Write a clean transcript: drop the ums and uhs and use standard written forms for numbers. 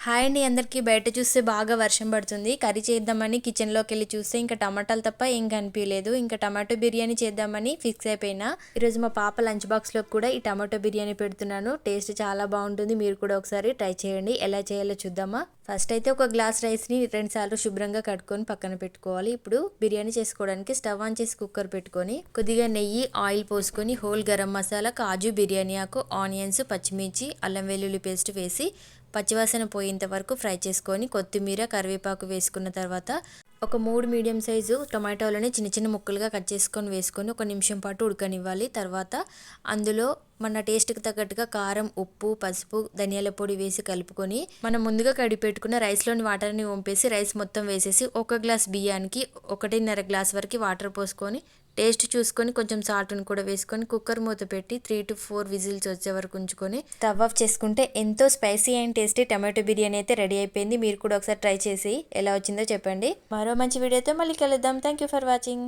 Hi అండి అందరికీ. బయట చూస్తే బాగా వర్షం పడుతుంది. కర్రీ చేద్దామని కిచెన్లోకి వెళ్ళి చూస్తే ఇంకా టమాటాలు తప్ప ఏం కనిపించలేదు. ఇంకా టమాటో బిర్యానీ చేద్దామని ఫిక్స్ అయిపోయినా. ఈరోజు మా పాప లంచ్ బాక్స్లో కూడా ఈ టమాటో బిర్యానీ పెడుతున్నాను. టేస్ట్ చాలా బాగుంటుంది. మీరు కూడా ఒకసారి ట్రై చేయండి. ఎలా చేయాలో చూద్దామా. ఫస్ట్ అయితే ఒక గ్లాస్ రైస్ని 2 సార్లు శుభ్రంగా కట్టుకొని పక్కన పెట్టుకోవాలి. ఇప్పుడు బిర్యానీ చేసుకోవడానికి స్టవ్ ఆన్ చేసి కుక్కర్ పెట్టుకొని కొద్దిగా నెయ్యి, ఆయిల్ పోసుకొని హోల్ గరం మసాలా, కాజు, బిర్యానీ ఆకు, ఆనియన్స్, పచ్చిమిర్చి, అల్లం వెల్లుల్లి పేస్ట్ వేసి పచ్చివాసన పోయేంత వరకు ఫ్రై చేసుకొని కొత్తిమీర, కరివేపాకు వేసుకున్న తర్వాత ఒక 3 మీడియం సైజు టొమాటోలని చిన్న చిన్న ముక్కలుగా కట్ చేసుకొని వేసుకొని 1 నిమిషం పాటు ఉడకనివ్వాలి. తర్వాత అందులో మన టేస్ట్కి తగ్గట్టుగా కారం, ఉప్పు, పసుపు, ధనియాల పొడి వేసి కలుపుకొని మనం ముందుగా కడిగి పెట్టుకున్న రైస్లోని వాటర్ని వంపేసి రైస్ మొత్తం వేసేసి 1 గ్లాస్ బియ్యానికి 1.5 గ్లాస్ వరకు వాటర్ పోసుకొని టేస్ట్ చూసుకొని కొంచెం సాల్ట్ని కూడా వేసుకొని కుక్కర్ మూత పెట్టి 3 to 4 విజిల్స్ వచ్చే వరకు ఉంచుకొని స్టవ్ ఆఫ్ చేసుకుంటే ఎంతో spicy and tasty tomato biryani అయితే రెడీ అయిపోయింది. మీరు కూడా ఒకసారి ట్రై చేసి ఎలా వచ్చిందో చెప్పండి. మరో మంచి వీడియోతో మళ్ళీ కలుద్దాం. Thank you for watching.